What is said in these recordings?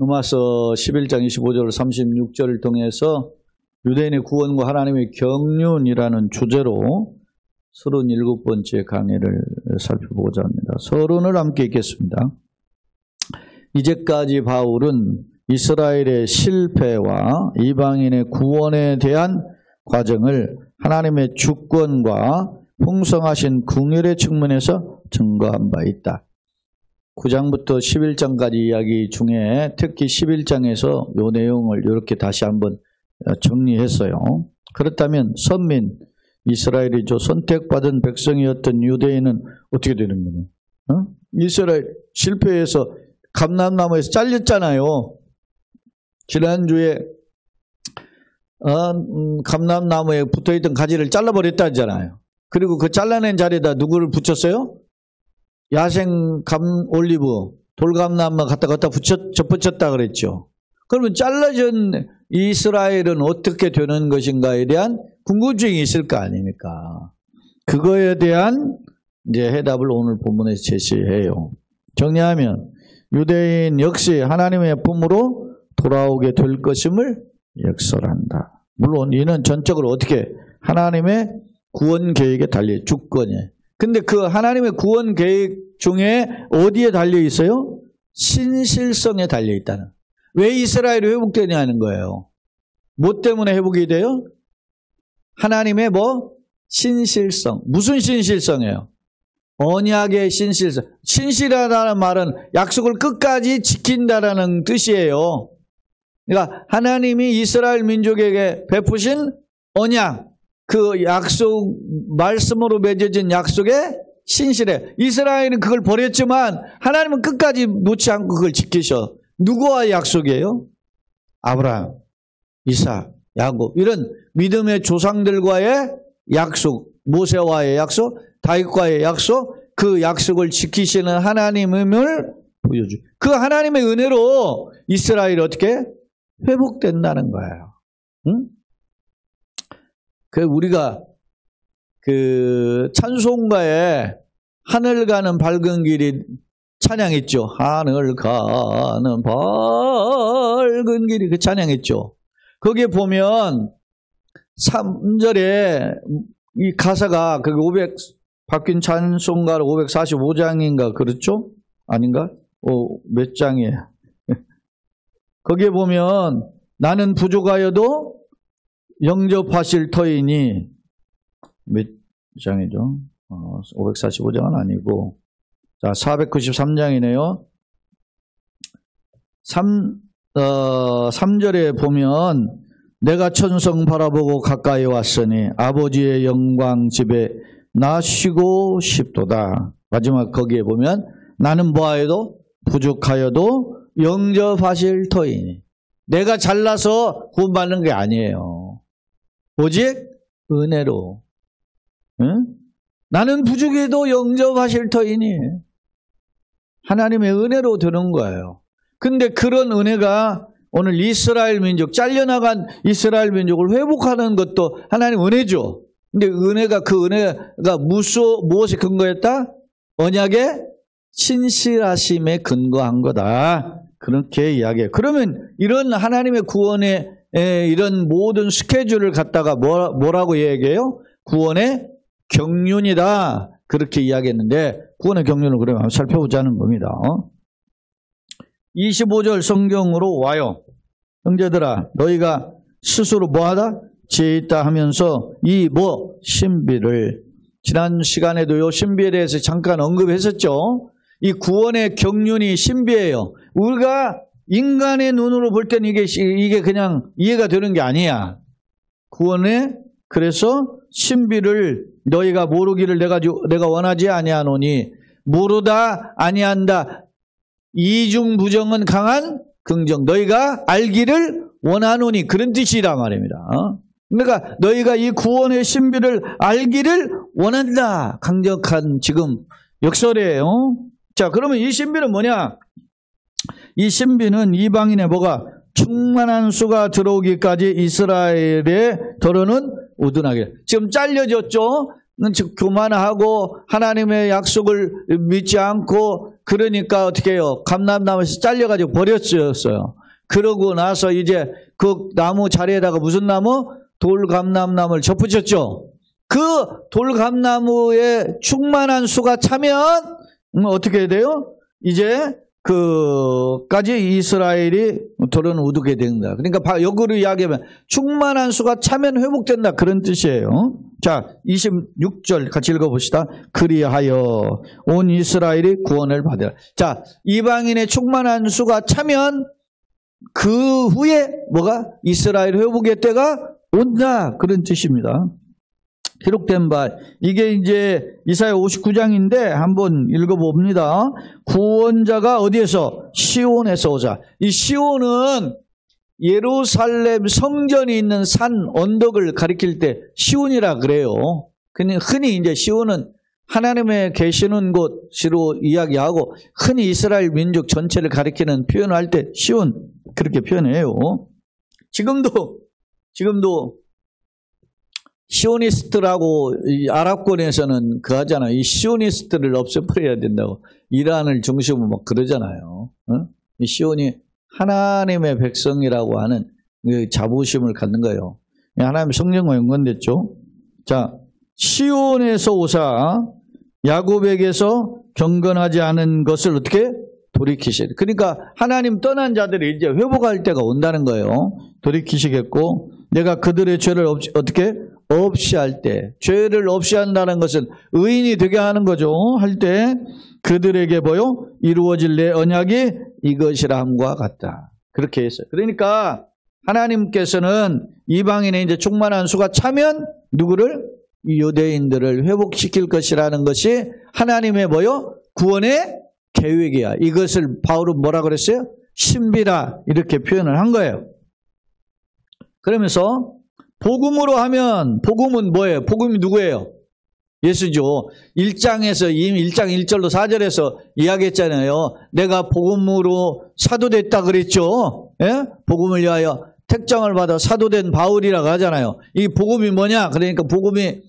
로마서 11장 25절 36절을 통해서 유대인의 구원과 하나님의 경륜이라는 주제로 37번째 강의를 살펴보고자 합니다. 서론을 함께 읽겠습니다. 이제까지 바울은 이스라엘의 실패와 이방인의 구원에 대한 과정을 하나님의 주권과 풍성하신 긍휼의 측면에서 증거한 바 있다. 9장부터 11장까지 이야기 중에 특히 11장에서 이 내용을 이렇게 다시 한번 정리했어요. 그렇다면 선민 이스라엘이죠. 선택받은 백성이었던 유대인은 어떻게 되는 거예요? 이스라엘 실패해서 감람나무에서 잘렸잖아요. 지난주에 감람나무에 붙어있던 가지를 잘라버렸다잖아요. 그리고 그 잘라낸 자리에다 누구를 붙였어요? 야생 올리브, 돌감나무 갖다 접붙였다 그랬죠. 그러면 잘라진 이스라엘은 어떻게 되는 것인가에 대한 궁금증이 있을 거 아닙니까? 그거에 대한 이제 해답을 오늘 본문에서 제시해요. 정리하면 유대인 역시 하나님의 품으로 돌아오게 될 것임을 역설한다. 물론 이는 전적으로 어떻게 하나님의 구원 계획에 달려 주권에. 근데 그 하나님의 구원 계획 중에 어디에 달려 있어요? 신실성에 달려 있다는. 왜 이스라엘이 회복되냐는 거예요. 뭐 때문에 회복이 돼요? 하나님의 신실성. 무슨 신실성이에요? 언약의 신실성. 신실하다는 말은 약속을 끝까지 지킨다라는 뜻이에요. 그러니까 하나님이 이스라엘 민족에게 베푸신 언약, 그 약속, 말씀으로 맺어진 약속에 신실해. 이스라엘은 그걸 버렸지만 하나님은 끝까지 놓지 않고 그걸 지키셔. 누구와의 약속이에요? 아브라함, 이삭, 야곱 이런 믿음의 조상들과의 약속, 모세와의 약속, 다윗과의 약속, 그 약속을 지키시는 하나님을 보여줘. 그 하나님의 은혜로 이스라엘이 어떻게 회복된다는 거예요. 응? 우리가 찬송가에 하늘 가는 밝은 길이 찬양했죠. 하늘 가는 밝은 길이 그 찬양했죠. 거기에 보면 3절에 이 가사가 바뀐 찬송가로 545장인가 그렇죠? 아닌가? 몇 장이에요? 거기에 보면 나는 부족하여도 영접하실 터이니 몇 장이죠? 545장은 아니고 자 493장이네요. 3절에 보면 내가 천성 바라보고 가까이 왔으니 아버지의 영광 집에 나 쉬고 싶도다. 마지막 거기에 보면 나는 뭐하여도 부족하여도 영접하실 터이니. 내가 잘나서 구원받는 게 아니에요. 오직 은혜로. 응? 나는 부족해도 영접하실 터이니. 하나님의 은혜로 되는 거예요. 근데 그런 은혜가 오늘 이스라엘 민족, 잘려나간 이스라엘 민족을 회복하는 것도 하나님 은혜죠. 근데 그 은혜가 무엇에 근거했다? 언약의 신실하심에 근거한 거다. 그렇게 이야기해요. 그러면 이런 하나님의 구원의 이런 모든 스케줄을 갖다가 뭐라고 얘기해요? 구원의 경륜이다. 그렇게 이야기했는데 구원의 경륜을 그러면 한번 살펴보자는 겁니다. 25절 성경으로 와요. 형제들아 너희가 스스로 뭐하다? 지혜 있다 하면서 이 신비를 지난 시간에도 요 신비에 대해서 잠깐 언급했었죠. 이 구원의 경륜이 신비예요. 우리가 인간의 눈으로 볼 때는 이게 그냥 이해가 되는 게 아니야. 구원의 그래서 신비를 너희가 모르기를 내가 원하지 아니하노니 모르다 아니한다. 이중부정은 강한 긍정. 너희가 알기를 원하노니 그런 뜻이란 말입니다. 그러니까 너희가 이 구원의 신비를 알기를 원한다. 강력한 지금 역설이에요. 자, 그러면 이 신비는 뭐냐? 이 신비는 이방인의 충만한 수가 들어오기까지 이스라엘의 더러는 우둔하게. 지금 잘려졌죠? 즉 교만하고 하나님의 약속을 믿지 않고 그러니까 어떻게 해요? 감람나무에서 잘려가지고 버렸어요. 그러고 나서 이제 그 나무 자리에다가 무슨 나무? 돌감람나무를 접붙였죠. 그 돌감나무에 충만한 수가 차면 어떻게 해야 돼요? 이제 그까지 이스라엘이 돌은 우두게 된다. 그러니까 역으로 이야기하면 충만한 수가 차면 회복된다, 그런 뜻이에요. 자, 26절 같이 읽어봅시다. 그리하여 온 이스라엘이 구원을 받으라. 자, 이방인의 충만한 수가 차면 그 후에 뭐가? 이스라엘 회복의 때가 온다, 그런 뜻입니다. 기록된 바, 이게 이제 이사야 59장인데 한번 읽어봅니다. 구원자가 어디에서? 시온에서 오자. 이 시온은 예루살렘 성전이 있는 산 언덕을 가리킬 때 시온이라 그래요. 근데 흔히 이제 시온은 하나님의 계시는 곳으로 이야기하고, 흔히 이스라엘 민족 전체를 가리키는 표현을 할 때 시온, 그렇게 표현해요. 지금도 시오니스트라고 이 아랍권에서는 그 하잖아요. 이 시오니스트를 없애버려야 된다고 이란을 중심으로 막 그러잖아요. 이 시온이 하나님의 백성이라고 하는 그 자부심을 갖는 거예요. 하나님의 성령과 연관됐죠. 자, 시온에서 오사 야곱에게서 경건하지 않은 것을 어떻게 돌이키시래. 그러니까 하나님 떠난 자들이 이제 회복할 때가 온다는 거예요. 돌이키시겠고, 내가 그들의 죄를 어떻게 없이 할 때, 죄를 없이 한다는 것은 의인이 되게 하는 거죠. 할 때 그들에게 보여 이루어질 내 언약이 이것이라 함과 같다. 그렇게 했어요. 그러니까 하나님께서는 이방인의 이제 충만한 수가 차면 누구를? 유대인들을 회복시킬 것이라는 것이 하나님의 뭐요? 구원의 계획이야. 이것을 바울은 뭐라 그랬어요? 신비라, 이렇게 표현을 한 거예요. 그러면서 복음으로 하면, 복음은 뭐예요? 복음이 누구예요? 예수죠. 1장에서 이미 1장 1절로 4절에서 이야기했잖아요. 내가 복음으로 사도됐다 그랬죠. 예? 복음을 위하여 택정을 받아 사도된 바울이라고 하잖아요. 이 복음이 뭐냐? 그러니까 복음이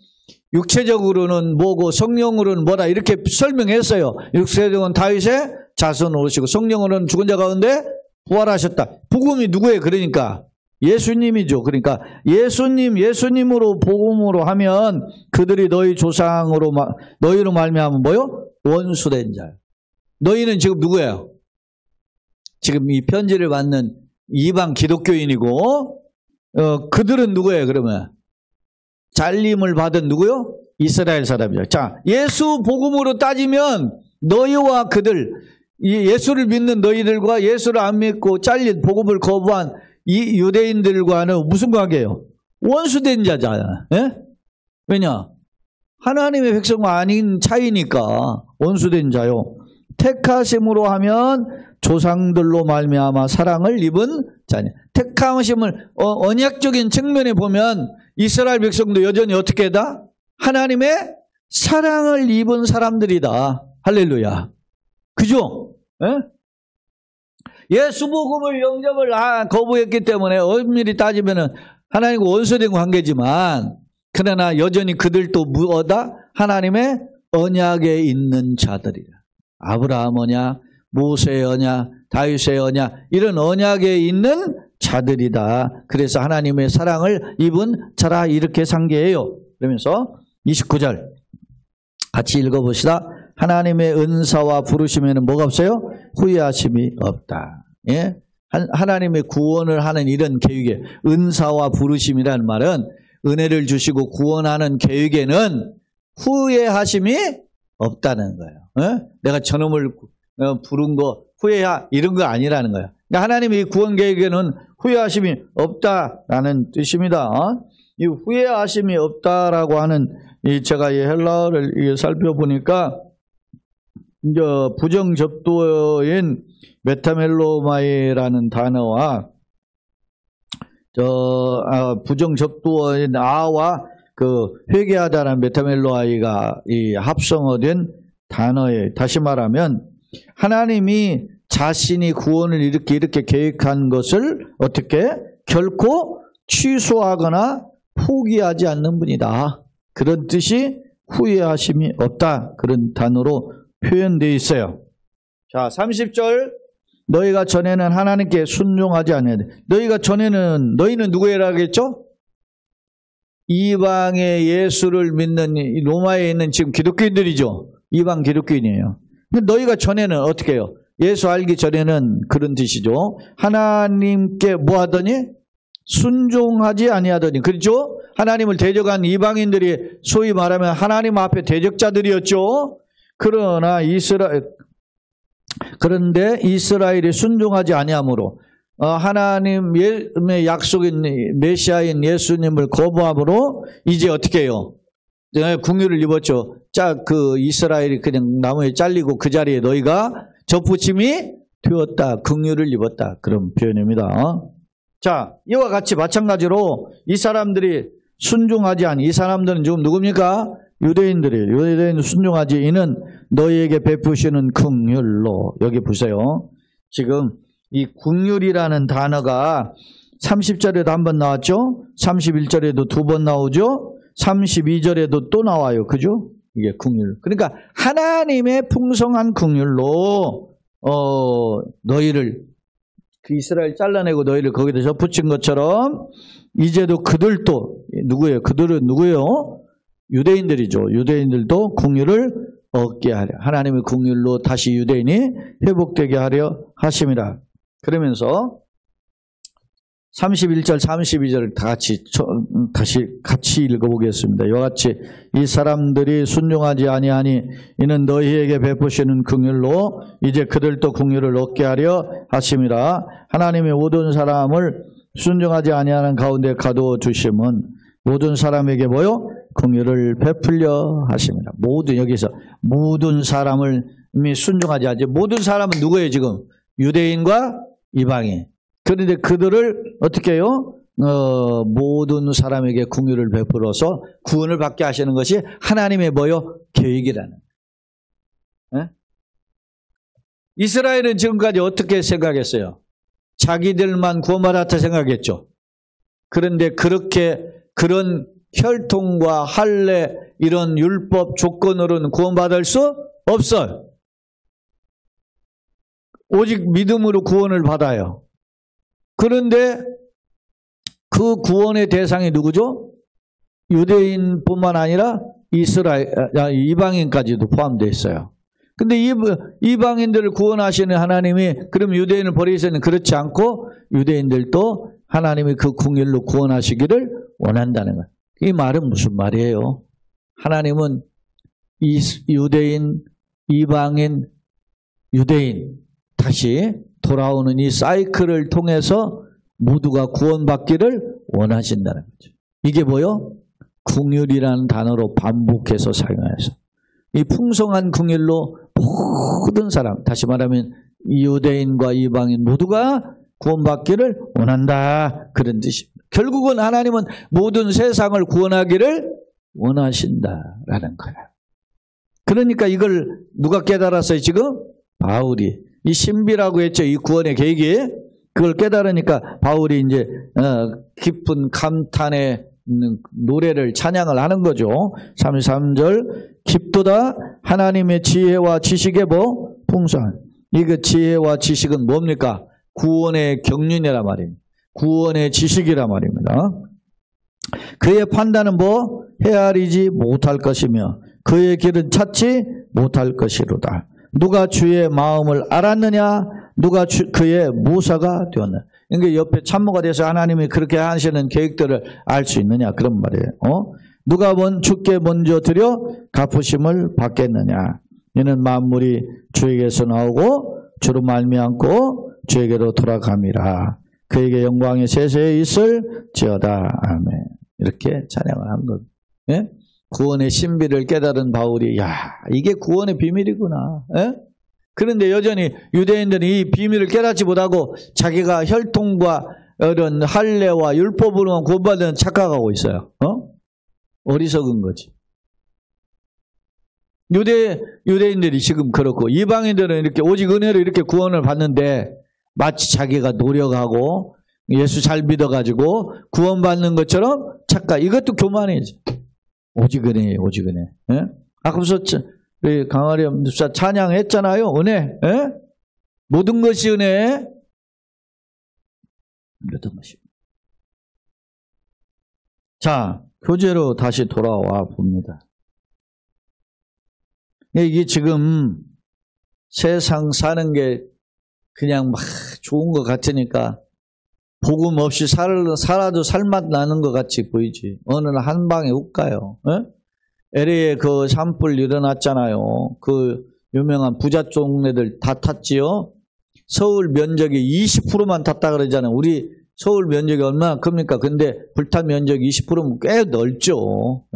육체적으로는 뭐고 성령으로는 뭐다, 이렇게 설명했어요. 육체적으로는 다윗의 자손으로 오시고 성령으로는 죽은 자 가운데 부활하셨다. 복음이 누구예요? 그러니까 예수님이죠. 그러니까 예수님으로 복음으로 하면 그들이 너희 조상으로 너희로 말미암은 뭐요? 원수된 자. 너희는 지금 누구예요? 지금 이 편지를 받는 이방 기독교인이고, 그들은 누구예요? 그러면 잘림을 받은 누구요? 이스라엘 사람이죠. 자, 예수 복음으로 따지면 너희와 그들, 예수를 믿는 너희들과 예수를 안 믿고 잘린 복음을 거부한 이 유대인들과는 무슨 관계예요? 원수된 자잖아. 예? 왜냐? 하나님의 백성과 아닌 차이니까 원수된 자요. 택하심으로 하면 조상들로 말미암아 사랑을 입은 자냐. 택하심을 언약적인 측면에 보면 이스라엘 백성도 여전히 어떻게 하다? 하나님의 사랑을 입은 사람들이다. 할렐루야. 그죠? 예? 예수 복음을 영접을 거부했기 때문에 엄밀히 따지면은 하나님과 원수된 관계지만, 그러나 여전히 그들도 뭐다? 하나님의 언약에 있는 자들이라. 아브라함 언약, 모세의 언약, 다윗의 언약, 이런 언약에 있는 자들이다. 그래서 하나님의 사랑을 입은 자라, 이렇게 상계해요. 그러면서 29절 같이 읽어봅시다. 하나님의 은사와 부르심에는 뭐가 없어요? 후회하심이 없다. 예? 하나님의 구원을 하는 이런 계획에, 은사와 부르심이라는 말은 은혜를 주시고 구원하는 계획에는 후회하심이 없다는 거예요. 예? 내가 저놈을 부른 거 이런 거 아니라는 거예요. 그러니까 하나님의 구원 계획에는 후회하심이 없다라는 뜻입니다. 이 후회하심이 없다라고 하는, 제가 이 헬라어를 살펴보니까 이제 부정접두어인 메타멜로마이라는 단어와 부정접두어인 아와 그 회개하다라는 메타멜로아이가 이 합성어된 단어에, 다시 말하면 하나님이 자신이 구원을 이렇게 계획한 것을 어떻게 결코 취소하거나 포기하지 않는 분이다. 그런 뜻이 후회하심이 없다. 그런 단어로 표현되어 있어요. 자, 30절. 너희가 전에는 하나님께 순종하지 아니하되. 너희는 누구에라 하겠죠? 이방의 예수를 믿는 로마에 있는 지금 기독교인들이죠. 이방 기독교인이에요. 근데 너희가 전에는 어떻게 해요? 예수 알기 전에는 그런 뜻이죠. 하나님께 뭐 하더니? 순종하지 아니하더니. 그렇죠? 하나님을 대적한 이방인들이 소위 말하면 하나님 앞에 대적자들이었죠. 그런데 이스라엘이 순종하지 아니함으로 하나님의 약속인 메시아인 예수님을 거부함으로 이제 어떻게 해요? 궁유를 입었죠. 그 이스라엘이 그냥 나무에 잘리고 그 자리에 너희가 접붙임이 되었다. 궁유를 입었다. 그런 표현입니다. 자, 이와 같이 마찬가지로 이 사람들이 순종하지 않은 이 사람들은 지금 누굽니까? 유대인들이에요. 유대인 순종하지 이는 너희에게 베푸시는 긍휼로. 여기 보세요. 지금 이 긍휼이라는 단어가 30절에도 한 번 나왔죠? 31절에도 두 번 나오죠? 32절에도 또 나와요. 그죠? 이게 긍휼. 그러니까 하나님의 풍성한 긍휼로 너희를 그 이스라엘 잘라내고 너희를 거기다 접붙인 것처럼 이제도 그들도 누구예요? 그들은 누구예요? 유대인들이죠. 유대인들도 긍휼을 얻게 하려. 하나님의 긍휼로 다시 유대인이 회복되게 하려 하심이라. 그러면서 31절, 32절을 다시 같이 읽어보겠습니다. 이와 같이 이 사람들이 순종하지 아니하니 이는 너희에게 베푸시는 긍휼로 이제 그들도 긍휼을 얻게 하려 하심이라. 하나님의 모든 사람을 순종하지 아니하는 가운데 가두어 주심은 모든 사람에게 뭐요? 긍휼을 베풀려 하십니다. 여기서 모든 사람을 순종하지 않지. 모든 사람은 누구예요 지금? 유대인과 이방인. 그런데 그들을 어떻게 해요? 모든 사람에게 긍휼을 베풀어서 구원을 받게 하시는 것이 하나님의 뭐요? 계획이라는. 에? 이스라엘은 지금까지 어떻게 생각했어요? 자기들만 구원받았다 생각했죠. 그런데 그런 혈통과 할례 이런 율법 조건으로는 구원받을 수 없어요. 오직 믿음으로 구원을 받아요. 그런데 그 구원의 대상이 누구죠? 유대인뿐만 아니라 이방인까지도 포함되어 있어요. 근데 이방인들을 구원하시는 하나님이 그럼 유대인을 버리시는 그렇지 않고 유대인들도 하나님이 그 긍휼로 구원하시기를 원한다는 거예요. 이 말은 무슨 말이에요? 하나님은 유대인, 이방인, 유대인 다시 돌아오는 이 사이클을 통해서 모두가 구원받기를 원하신다는 거죠. 이게 뭐요? 긍휼이라는 단어로 반복해서 사용해서 이 풍성한 긍휼로 모든 사람, 다시 말하면 유대인과 이방인 모두가 구원받기를 원한다. 그런 뜻입니다. 결국은 하나님은 모든 세상을 구원하기를 원하신다라는 거예요. 그러니까 이걸 누가 깨달았어요 지금? 바울이. 이 신비라고 했죠. 이 구원의 계획이. 그걸 깨달으니까 바울이 이제 깊은 감탄의 노래를 찬양을 하는 거죠. 33절 깊도다 하나님의 지혜와 지식의 풍성함. 이거 지혜와 지식은 뭡니까? 구원의 경륜이란 말입니다. 구원의 지식이란 말입니다. 그의 판단은 헤아리지 못할 것이며 그의 길은 찾지 못할 것이로다. 누가 주의 마음을 알았느냐? 누가 그의 모사가 되었느냐? 그러니까 옆에 참모가 돼서 하나님이 그렇게 하시는 계획들을 알 수 있느냐? 그런 말이에요. 누가 주께 먼저 드려 갚으심을 받겠느냐? 이는 만물이 주에게서 나오고 주로 말미암고 주에게로 돌아감이라. 그에게 영광이 세세에 있을지어다. 아멘. 이렇게 찬양을 한 것. 예? 구원의 신비를 깨달은 바울이 이게 구원의 비밀이구나. 예? 그런데 여전히 유대인들은 이 비밀을 깨닫지 못하고 자기가 혈통과 이런 할례와 율법으로만 구원받는 착각하고 있어요. 어리석은 거지. 유대인들이 지금 그렇고 이방인들은 이렇게 오직 은혜로 이렇게 구원을 받는데 마치 자기가 노력하고 예수 잘 믿어가지고 구원받는 것처럼 착각. 이것도 교만이지. 오직 은혜예요. 오직 은혜. 예? 아까 우리 강아리 목사 찬양했잖아요. 은혜. 예? 모든 것이 은혜, 모든 것이. 자, 교재로 다시 돌아와 봅니다. 이게 지금 세상 사는 게 그냥 막 좋은 것 같으니까 복음 없이 살아도 살맛 나는 것 같이 보이지. 어느 날 한 방에 훅 가요. LA에 그 산불 일어났잖아요. 그 유명한 부자 동네들 다 탔지요. 서울 면적이 20%만 탔다 그러잖아요. 우리 서울 면적이 얼마나 큽니까? 근데 불탄 면적이 20%면 꽤 넓죠.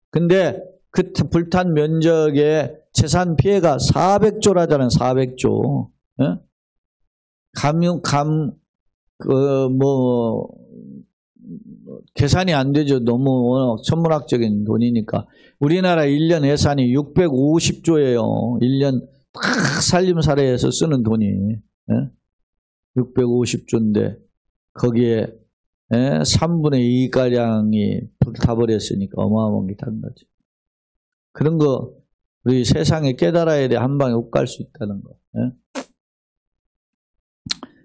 근데 그 불탄 면적의 재산 피해가 400조라잖아요. 400조. 계산이 안 되죠. 너무 천문학적인 돈이니까. 우리나라 1년 예산이 650조예요. 1년 딱 살림살이해서 쓰는 돈이 650조인데 거기에 3분의 2가량이 불타버렸으니까 어마어마하게 탄 거죠. 그런 거 우리 세상에 깨달아야 돼. 한 방에 훅 갈 수 있다는 거.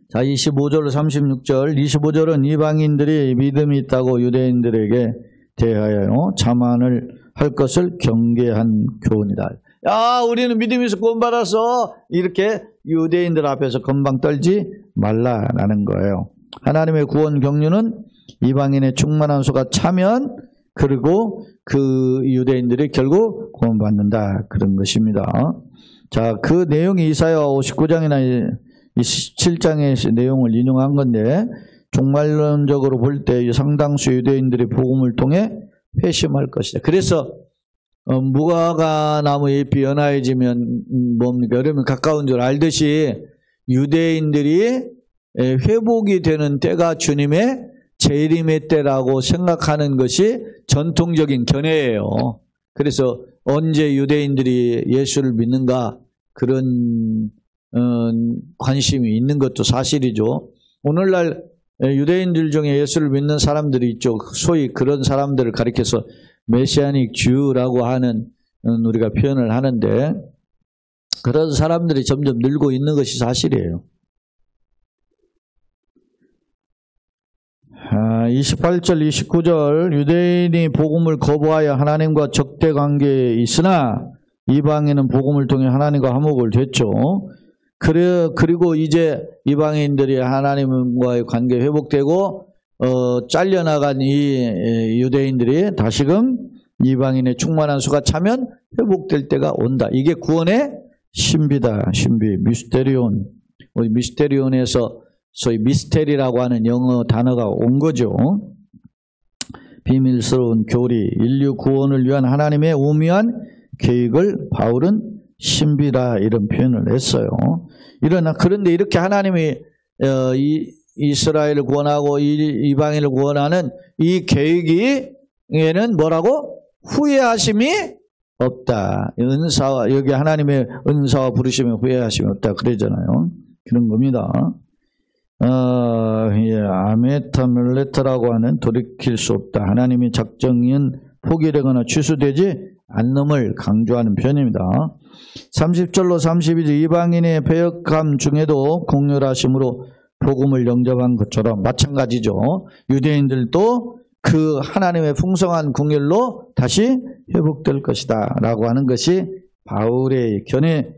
자, 25절 36절 25절은 이방인들이 믿음이 있다고 유대인들에게 대하여 자만을 할 것을 경계한 교훈이다. 야, 우리는 믿음이 있어 구원받아서 이렇게 유대인들 앞에서 건방 떨지 말라라는 거예요. 하나님의 구원 경륜은 이방인의 충만한 수가 차면 그리고 그 유대인들이 결국 구원받는다 그런 것입니다. 자, 그 내용이 이사야 59장이나 27장의 내용을 인용한 건데 종말론적으로 볼 때 상당수 유대인들이 복음을 통해 회심할 것이다. 그래서 무화과 나무 잎이 연하해지면 뭡니까? 여러분 가까운 줄 알듯이 유대인들이 회복이 되는 때가 주님의 재림의 때라고 생각하는 것이 전통적인 견해예요. 그래서 언제 유대인들이 예수를 믿는가 그런 관심이 있는 것도 사실이죠. 오늘날 유대인들 중에 예수를 믿는 사람들이 있죠. 소위 그런 사람들을 가리켜서 메시아닉 주라고 하는 우리가 표현을 하는데 그런 사람들이 점점 늘고 있는 것이 사실이에요. 28절 29절 유대인이 복음을 거부하여 하나님과 적대 관계에 있으나 이방인은 복음을 통해 하나님과 화목을 됐죠. 그리고 이제 이방인들이 하나님과의 관계 회복되고 잘려나간 이 유대인들이 다시금 이방인의 충만한 수가 차면 회복될 때가 온다. 이게 구원의 신비다. 신비. 미스테리온. 우리 미스테리온에서 소위 미스테리라고 하는 영어 단어가 온 거죠. 비밀스러운 교리, 인류 구원을 위한 하나님의 오묘한 계획을 바울은 신비라 이런 표현을 했어요. 그런데 이렇게 하나님이 이스라엘을 구원하고 이방인을 구원하는 이 계획에는 뭐라고? 후회하심이 없다. 은사와 여기 하나님의 은사와 부르심에 후회하심이 없다 그러잖아요. 그런 겁니다. 아메타멜레트라고 하는 돌이킬 수 없다. 하나님의 작정은 포기되거나 취소되지 않음을 강조하는 표현입니다. 30절로 32절 이방인의 패역함 중에도 공렬하심으로 복음을 영접한 것처럼 마찬가지죠. 유대인들도 그 하나님의 풍성한 궁율로 다시 회복될 것이다 라고 하는 것이 바울의 견해,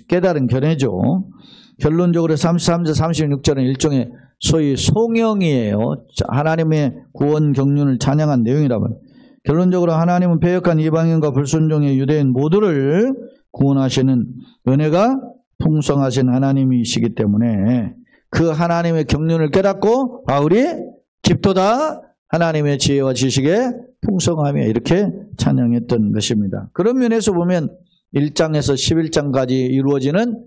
깨달은 견해죠. 결론적으로 33절 36절은 일종의 소위 송영이에요. 하나님의 구원 경륜을 찬양한 내용이라면 결론적으로 하나님은 패역한 이방인과 불순종의 유대인 모두를 구원하시는 은혜가 풍성하신 하나님이시기 때문에 그 하나님의 경륜을 깨닫고 바울이 깊도다 하나님의 지혜와 지식의 풍성함이 이렇게 찬양했던 것입니다. 그런 면에서 보면 1장에서 11장까지 이루어지는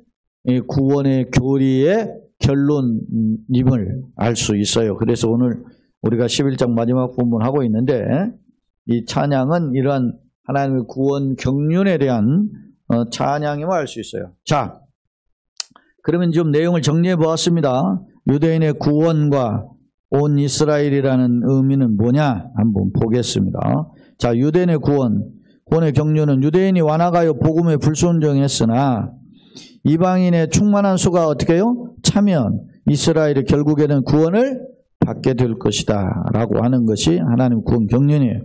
구원의 교리의 결론임을 알 수 있어요. 그래서 오늘 우리가 11장 마지막 부분 하고 있는데 이 찬양은 이러한 하나님의 구원 경륜에 대한 찬양임을 알 수 있어요. 자, 그러면 좀 내용을 정리해 보았습니다. 유대인의 구원과 온 이스라엘이라는 의미는 뭐냐 한번 보겠습니다. 자, 유대인의 구원의 경륜은 유대인이 완악하여 복음에 불순종했으나 이방인의 충만한 수가 어떻게 해요? 차면 이스라엘이 결국에는 구원을 받게 될 것이다 라고 하는 것이 하나님 구원 경륜이에요.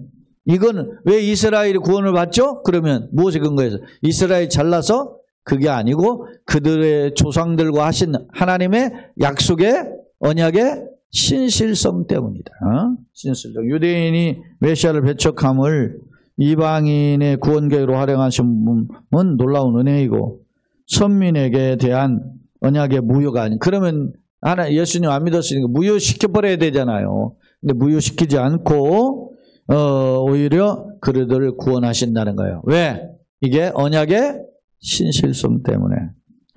이건 왜 이스라엘이 구원을 받죠? 그러면 무엇에 근거해서? 이스라엘 잘나서 그게 아니고 그들의 조상들과 하신 하나님의 약속의 언약의 신실성 때문이다. 신실성. 유대인이 메시아를 배척함을 이방인의 구원계로 활용하신 분은 놀라운 은혜이고 선민에게 대한 언약의 무효가 아닌. 그러면 하나 예수님 안 믿었으니까 무효시켜버려야 되잖아요. 근데 무효시키지 않고 오히려 그들을 구원하신다는 거예요. 왜? 이게 언약의 신실성 때문에.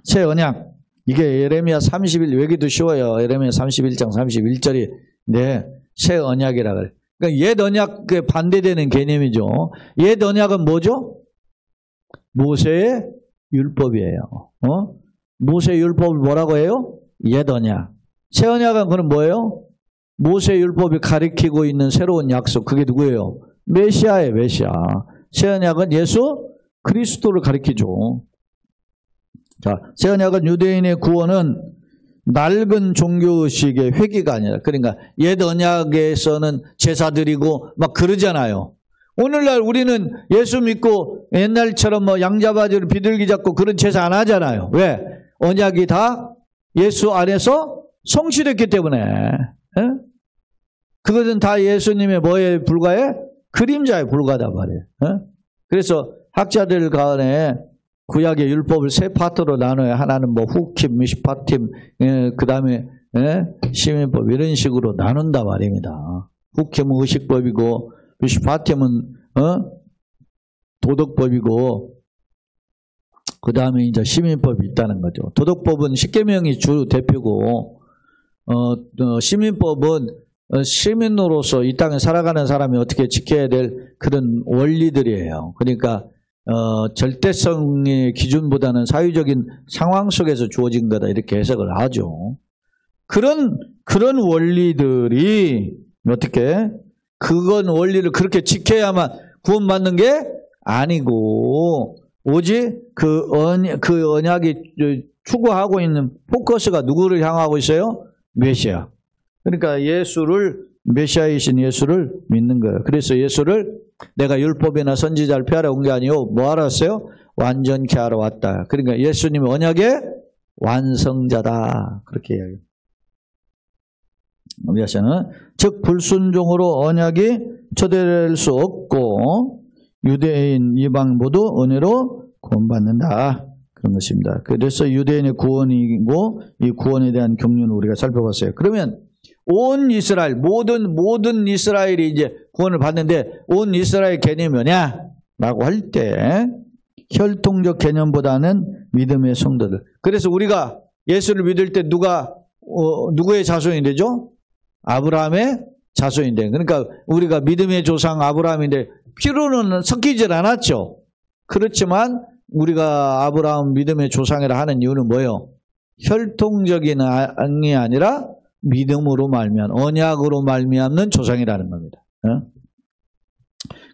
새 언약. 이게 예레미야 30일 외기도 쉬워요. 예레미야 31장 31절이 네, 새 언약이라 그래. 그러니까 옛 언약에 반대되는 개념이죠. 옛 언약은 뭐죠? 모세의 율법이에요. 모세의 율법을 뭐라고 해요? 옛 언약. 새 언약은 그럼 뭐예요? 모세의 율법이 가리키고 있는 새로운 약속. 그게 누구예요? 메시아예요. 메시아. 새 언약은 예수 그리스도를 가리키죠. 자, 새 언약은 유대인의 구원은 낡은 종교의식의 회귀가 아니라, 그러니까 옛 언약에서는 제사 드리고 막 그러잖아요. 오늘날 우리는 예수 믿고 옛날처럼 뭐 양자바지를 비둘기 잡고 그런 제사 안 하잖아요. 왜? 언약이 다 예수 안에서 성취됐기 때문에. 그것은 다 예수님의 뭐에 불과해? 그림자에 불과하단 말이에요. 그래서 학자들 간에 구약의 율법을 세 파트로 나눠요. 하나는 뭐 후킴, 미시파팀, 그 다음에 시민법 이런 식으로 나눈다 말입니다. 후킴은 의식법이고 미시파팀은 도덕법이고 그 다음에 이제 시민법이 있다는 거죠. 도덕법은 십계명이 주 대표고 시민법은 시민으로서 이 땅에 살아가는 사람이 어떻게 지켜야 될 그런 원리들이에요. 그러니까 절대성의 기준보다는 사회적인 상황 속에서 주어진 거다 이렇게 해석을 하죠. 그런 원리들이 어떻게 그건 원리를 그렇게 지켜야만 구원받는 게 아니고 오직 그 언약이 추구하고 있는 포커스가 누구를 향하고 있어요? 메시아. 그러니까 메시아이신 예수를 믿는 거예요. 그래서 예수를 내가 율법이나 선지자를 폐하러 온 게 아니고 뭐 하러 왔어요? 완전케 하러 왔다. 그러니까 예수님이 언약의 완성자다. 그렇게 이야기해요. 즉 불순종으로 언약이 초대될 수 없고 유대인 이방 모두 은혜로 구원받는다. 그런 것입니다. 그래서 유대인의 구원이고 이 구원에 대한 경륜을 우리가 살펴봤어요. 그러면 온 이스라엘, 모든 이스라엘이 이제 구원을 받는데 온 이스라엘 개념이 뭐냐? 라고 할 때 혈통적 개념보다는 믿음의 성도들. 그래서 우리가 예수를 믿을 때 누구의 자손이 되죠? 아브라함의 자손이 돼. 그러니까 우리가 믿음의 조상 아브라함인데 피로는 섞이질 않았죠. 그렇지만 우리가 아브라함 믿음의 조상이라 하는 이유는 뭐예요? 혈통적인 이 아니라 믿음으로 말미암 언약으로 말미암는 조상이라는 겁니다.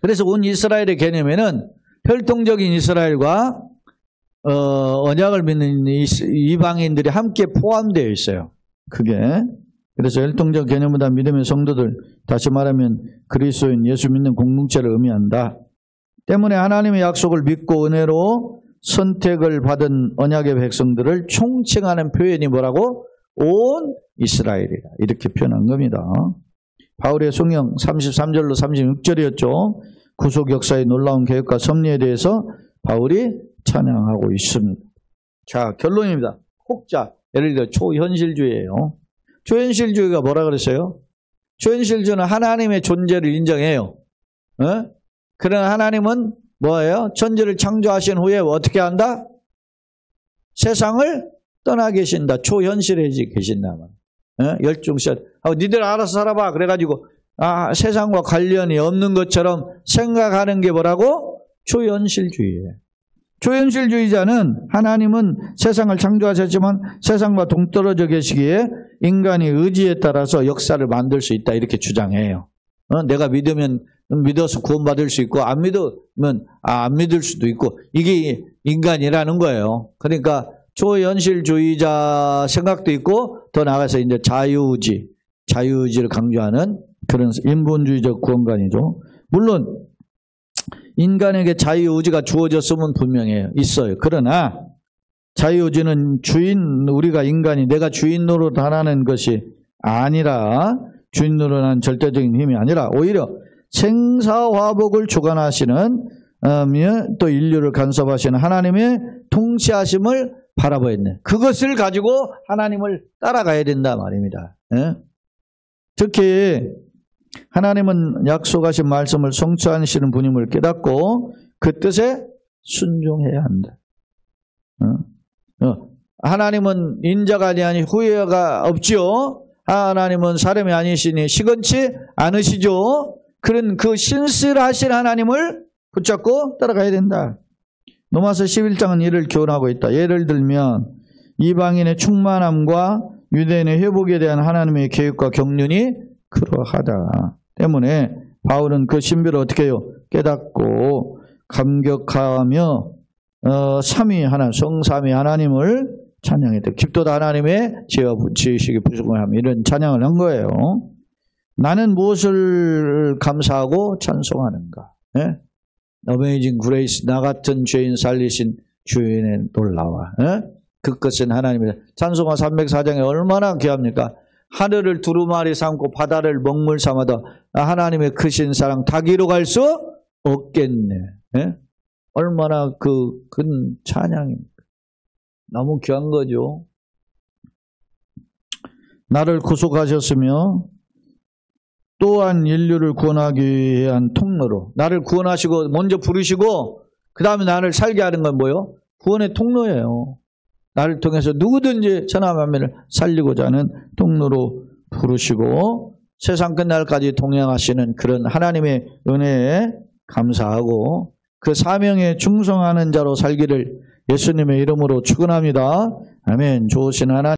그래서 온 이스라엘의 개념에는 혈통적인 이스라엘과 언약을 믿는 이방인들이 함께 포함되어 있어요. 그게 그래서 혈통적 개념보다 믿음의 성도들, 다시 말하면 그리스도인 예수 믿는 공동체를 의미한다. 때문에 하나님의 약속을 믿고 은혜로 선택을 받은 언약의 백성들을 총칭하는 표현이 뭐라고? 온 이스라엘이다. 이렇게 표현한 겁니다. 바울의 성경 33절로 36절이었죠. 구속 역사의 놀라운 계획과 섭리에 대해서 바울이 찬양하고 있습니다. 자, 결론입니다. 혹자, 예를 들어 초현실주의예요. 초현실주의가 뭐라 그랬어요? 초현실주의는 하나님의 존재를 인정해요. 그러나 하나님은 뭐예요? 천지를 창조하신 후에 어떻게 한다? 세상을 떠나 계신다. 초현실에 계신다. 열중샷. 니들 알아서 살아봐. 그래가지고 세상과 관련이 없는 것처럼 생각하는 게 뭐라고? 초현실주의예요. 초현실주의자는 하나님은 세상을 창조하셨지만 세상과 동떨어져 계시기에 인간이 의지에 따라서 역사를 만들 수 있다. 이렇게 주장해요. 내가 믿으면 믿어서 구원받을 수 있고 안 믿으면 안 믿을 수도 있고 이게 인간이라는 거예요. 그러니까 초현실주의자 생각도 있고 더 나아가서 이제 자유의지를 강조하는 그런 인본주의적 구원관이죠. 물론 인간에게 자유의지가 주어졌으면 분명해요. 있어요. 그러나 자유의지는 우리가 인간이 내가 주인 노릇하라는 것이 아니라 주인 노릇하는 절대적인 힘이 아니라 오히려 생사화복을 주관하시는 또 인류를 간섭하시는 하나님의 통치하심을 바라봐야 된다. 그것을 가지고 하나님을 따라가야 된다 말입니다. 예? 특히 하나님은 약속하신 말씀을 성취하시는 분임을 깨닫고 그 뜻에 순종해야 한다. 하나님은 인자가 아니하니 후회가 없지요. 하나님은 사람이 아니시니 시건치 않으시죠. 그런 그 신실하신 하나님을 붙잡고 따라가야 된다. 로마서 11장은 이를 교훈하고 있다. 예를 들면 이방인의 충만함과 유대인의 회복에 대한 하나님의 계획과 경륜이 그러하다. 때문에 바울은 그 신비를 어떻게 해요? 깨닫고 감격하며 삼위 하나님, 성삼위 하나님을 찬양했다. 깊도다 하나님의 지혜와 지식이 부족함 이런 찬양을 한 거예요. 나는 무엇을 감사하고 찬송하는가? 예? 어메이징 그레이스, 나 같은 죄인 살리신 주인의 놀라와. 예? 그것은 하나님의 찬송가 304장에 얼마나 귀합니까? 하늘을 두루마리 삼고 바다를 먹물 삼아도 하나님의 크신 사랑 다 기록할 수 없겠네. 예? 얼마나 큰 찬양입니까? 너무 귀한 거죠. 나를 구속하셨으며 또한 인류를 구원하기 위한 통로로 나를 구원하시고 먼저 부르시고 그 다음에 나를 살게 하는 건 뭐예요? 구원의 통로예요. 나를 통해서 누구든지 천하만민을 살리고자 하는 통로로 부르시고 세상 끝날까지 동행하시는 그런 하나님의 은혜에 감사하고 그 사명에 충성하는 자로 살기를 예수님의 이름으로 축원합니다. 아멘. 좋으신 하나님.